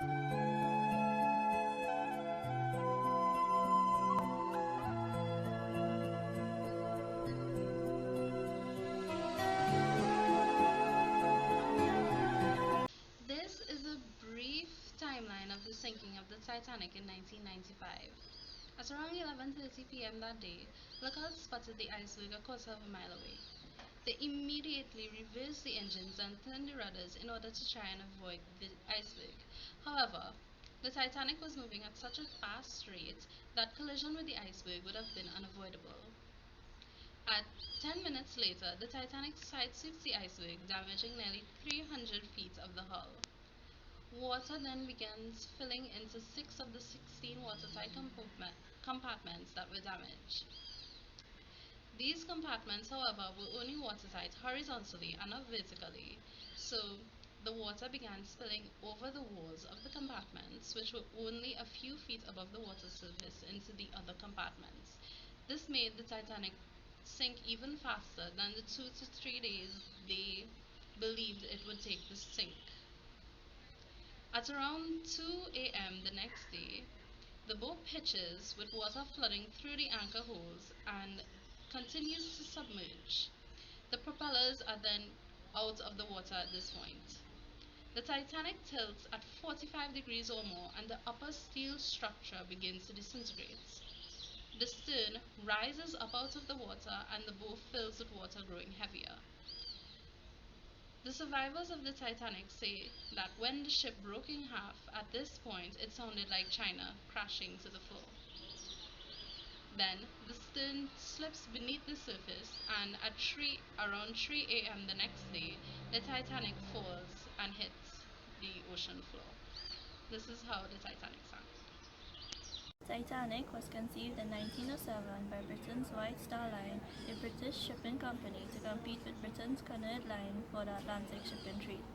This is a brief timeline of the sinking of the Titanic in 1995. At around 11:30 p.m. that day, lookouts spotted the iceberg a quarter of a mile away. They immediately reversed the engines and turned the rudders in order to try and avoid the iceberg. However, the Titanic was moving at such a fast rate that collision with the iceberg would have been unavoidable. At 10 minutes later, the Titanic sidesweeps the iceberg, damaging nearly 300 feet of the hull. Water then begins filling into 6 of the 16 watertight compartments that were damaged. These compartments, however, were only watertight horizontally and not vertically, so the water began spilling over the walls of the compartments, which were only a few feet above the water surface, into the other compartments. This made the Titanic sink even faster than the 2 to 3 days they believed it would take to sink. At around 2 a.m. the next day, the boat pitches with water flooding through the anchor holes and continues to submerge. The propellers are then out of the water at this point. The Titanic tilts at 45 degrees or more, and the upper steel structure begins to disintegrate. The stern rises up out of the water, and the bow fills with water, growing heavier. The survivors of the Titanic say that when the ship broke in half, at this point it sounded like China crashing to the floor. Then the stern slips beneath the surface, and at around 3 a.m. the next day, the Titanic falls and hits the ocean floor. This is how the Titanic sank. Titanic was conceived in 1907 by Britain's White Star Line, a British shipping company, to compete with Britain's Cunard Line for the Atlantic shipping trade.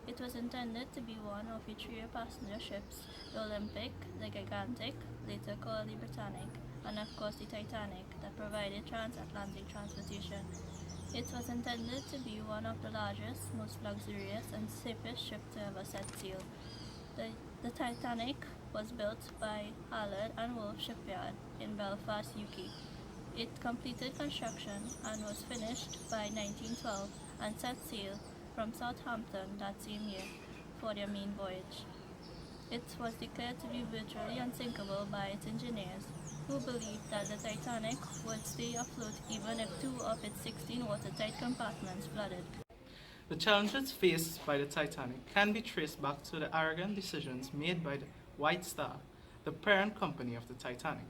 It was intended to be one of the three passenger ships, the Olympic, the Gigantic, later called the Britannic, and of course the Titanic, that provided transatlantic transportation. It was intended to be one of the largest, most luxurious, and safest ships to ever set sail. The Titanic was built by Hallett and Wolff Shipyard in Belfast, UK. It completed construction and was finished by 1912 and set sail from Southampton that same year for their main voyage. It was declared to be virtually unsinkable by its engineers, who believed that the Titanic would stay afloat even if 2 of its 16 watertight compartments flooded. The challenges faced by the Titanic can be traced back to the arrogant decisions made by the White Star, the parent company of the Titanic.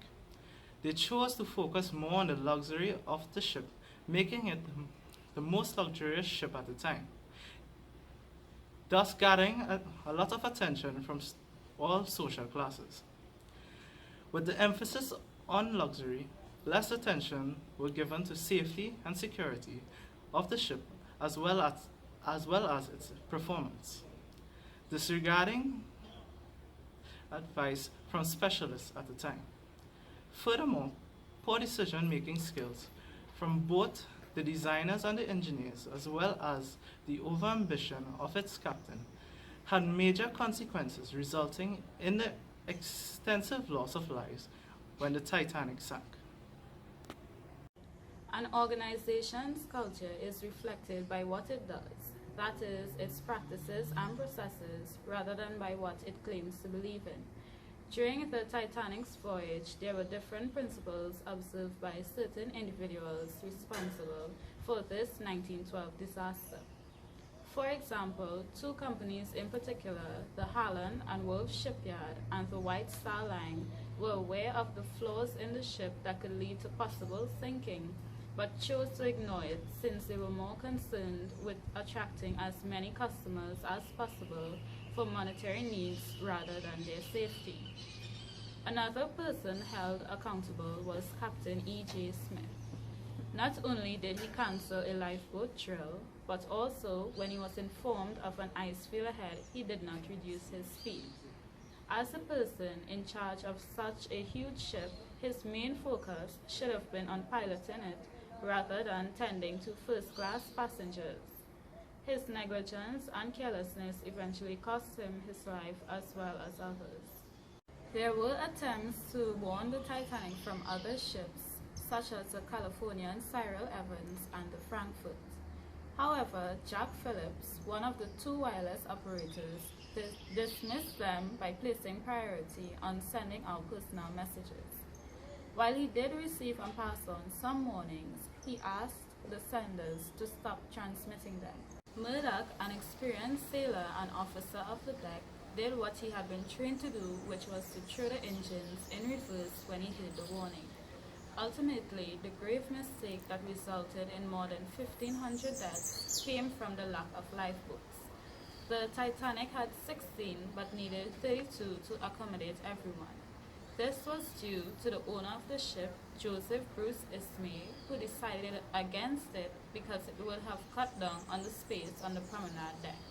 They chose to focus more on the luxury of the ship, making it the most luxurious ship at the time, thus gathering a lot of attention from all social classes. With the emphasis on luxury, less attention was given to safety and security of the ship as well as its performance, disregarding advice from specialists at the time. Furthermore, poor decision-making skills from both the designers and the engineers, as well as the overambition of its captain, had major consequences, resulting in the extensive loss of lives when the Titanic sank. An organization's culture is reflected by what it does, that is, its practices and processes, rather than by what it claims to believe in. During the Titanic's voyage, there were different principles observed by certain individuals responsible for this 1912 disaster. For example, two companies in particular, the Harlan and Wolff Shipyard and the White Star Line, were aware of the flaws in the ship that could lead to possible sinking, but chose to ignore it since they were more concerned with attracting as many customers as possible for monetary needs rather than their safety. Another person held accountable was Captain E.J. Smith. Not only did he cancel a lifeboat drill, but also when he was informed of an ice field ahead, he did not reduce his speed. As a person in charge of such a huge ship, his main focus should have been on piloting it rather than tending to first-class passengers. His negligence and carelessness eventually cost him his life as well as others. There were attempts to warn the Titanic from other ships, such as the Californian Cyril Evans and the Frankfurt. However, Jack Phillips, one of the two wireless operators, dismissed them by placing priority on sending out personal messages. While he did receive and pass on some warnings, he asked the senders to stop transmitting them. Murdoch, an experienced sailor and officer of the deck, did what he had been trained to do, which was to throw the engines in reverse when he heard the warning. Ultimately, the grave mistake that resulted in more than 1,500 deaths came from the lack of lifeboats. The Titanic had 16 but needed 32 to accommodate everyone. This was due to the owner of the ship, Joseph Bruce Ismay, who decided against it because it would have cut down on the space on the promenade deck.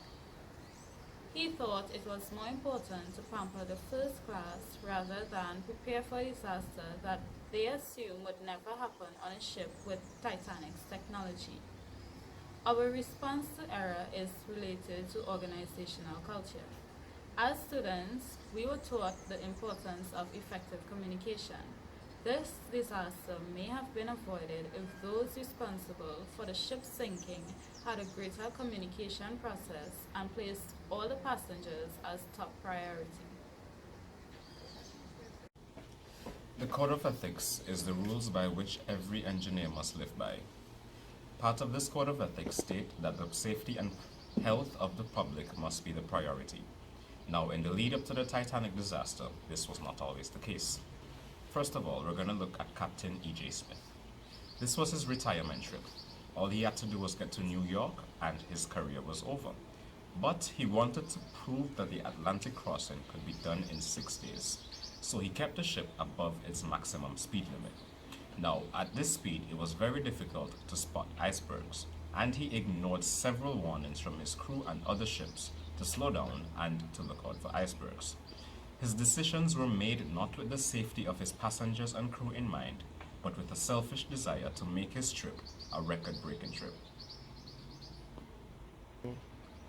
He thought it was more important to pamper the first class rather than prepare for a disaster that they assumed would never happen on a ship with Titanic's technology. Our response to error is related to organizational culture. As students, we were taught the importance of effective communication. This disaster may have been avoided if those responsible for the ship sinking had a greater communication process and placed all the passengers as top priority. The Code of Ethics is the rules by which every engineer must live by. Part of this Code of Ethics state that the safety and health of the public must be the priority. Now, in the lead up to the Titanic disaster, this was not always the case. First of all, we're going to look at Captain E.J. Smith. This was his retirement trip. All he had to do was get to New York and his career was over. But he wanted to prove that the Atlantic crossing could be done in 6 days, so he kept the ship above its maximum speed limit. Now, at this speed, it was very difficult to spot icebergs, and he ignored several warnings from his crew and other ships to slow down and to look out for icebergs. His decisions were made not with the safety of his passengers and crew in mind, but with a selfish desire to make his trip a record-breaking trip.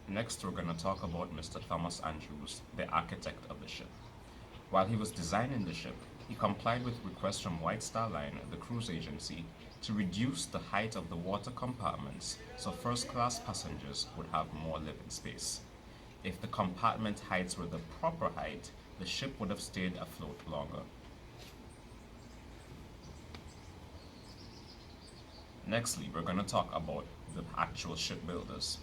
Next, we're going to talk about Mr. Thomas Andrews, the architect of the ship. While he was designing the ship, he complied with requests from White Star Line, the cruise agency, to reduce the height of the water compartments so first-class passengers would have more living space. If the compartment heights were the proper height, the ship would have stayed afloat longer. Nextly, we're going to talk about the actual shipbuilders.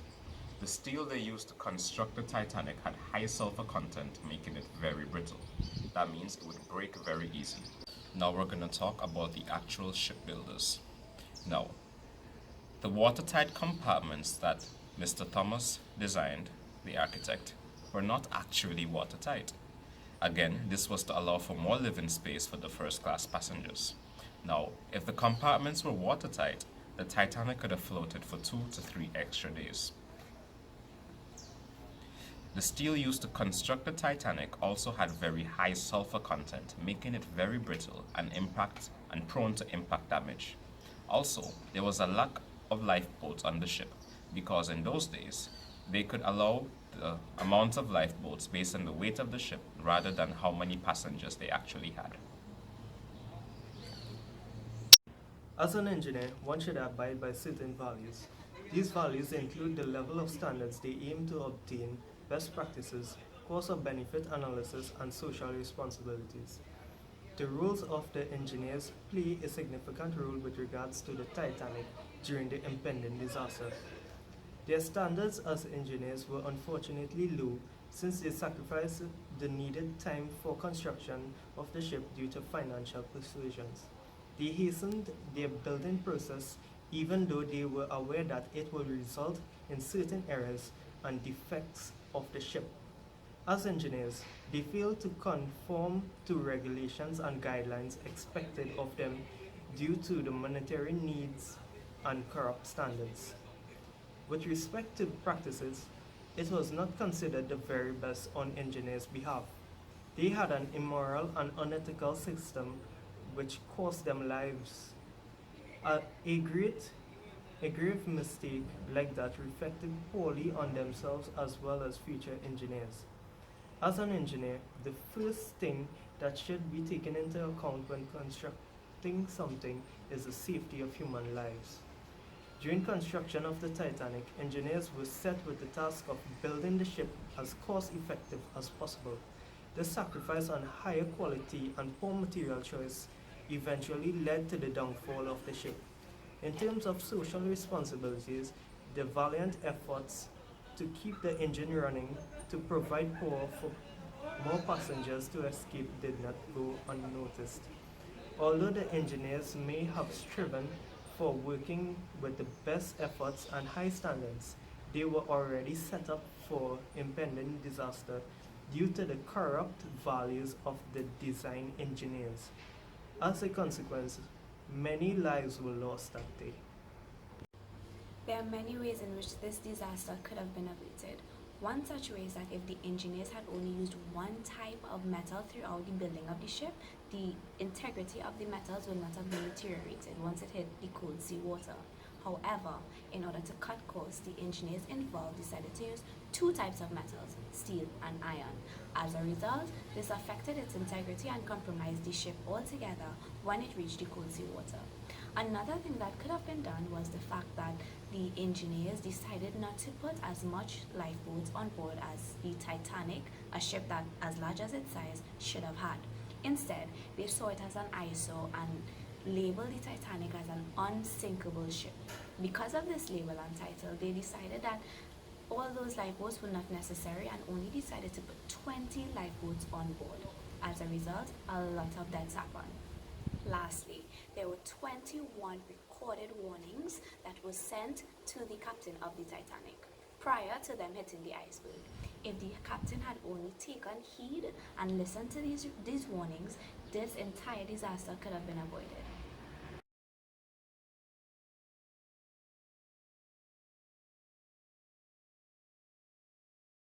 The steel they used to construct the Titanic had high sulfur content, making it very brittle. That means it would break very easy. Now we're going to talk about the actual shipbuilders. Now, the watertight compartments that Mr. Thomas designed, the architect, were not actually watertight. Again, this was to allow for more living space for the first-class passengers. Now, if the compartments were watertight, the Titanic could have floated for 2 to 3 extra days. The steel used to construct the Titanic also had very high sulfur content, making it very brittle and prone to impact damage. Also, there was a lack of lifeboats on the ship because in those days, they could allow the amount of lifeboats based on the weight of the ship rather than how many passengers they actually had. As an engineer, one should abide by certain values. These values include the level of standards they aim to obtain, best practices, cost of benefit analysis, and social responsibilities. The roles of the engineers play a significant role with regards to the Titanic during the impending disaster. Their standards as engineers were unfortunately low since they sacrificed the needed time for construction of the ship due to financial persuasions. They hastened their building process even though they were aware that it would result in certain errors and defects of the ship. As engineers, they failed to conform to regulations and guidelines expected of them due to the monetary needs and corrupt standards. With respect to practices, it was not considered the very best on engineers' behalf. They had an immoral and unethical system which cost them lives. A great A grave mistake like that reflected poorly on themselves as well as future engineers. As an engineer, the first thing that should be taken into account when constructing something is the safety of human lives. During construction of the Titanic, engineers were set with the task of building the ship as cost effective as possible. This sacrifice on higher quality and poor material choice eventually led to the downfall of the ship. In terms of social responsibilities, the valiant efforts to keep the engine running to provide power for more passengers to escape did not go unnoticed. Although the engineers may have striven for working with the best efforts and high standards, they were already set up for impending disaster due to the corrupt values of the design engineers. As a consequence, many lives were lost that day. There are many ways in which this disaster could have been avoided. One such way is that if the engineers had only used one type of metal throughout the building of the ship, the integrity of the metals would not have been deteriorated once it hit the cold sea water. However, in order to cut costs, the engineers involved decided to use two types of metals, steel and iron. As a result, this affected its integrity and compromised the ship altogether when it reached the cold sea water. Another thing that could have been done was the fact that the engineers decided not to put as much lifeboats on board as the Titanic, a ship that, as large as its size, should have had. Instead, they saw it as an eyesore and labeled the Titanic as an unsinkable ship. Because of this label and title, they decided that all those lifeboats were not necessary and only decided to put 20 lifeboats on board. As a result, a lot of deaths happened. Lastly, there were 21 recorded warnings that were sent to the captain of the Titanic prior to them hitting the iceberg. If the captain had only taken heed and listened to these warnings, this entire disaster could have been avoided.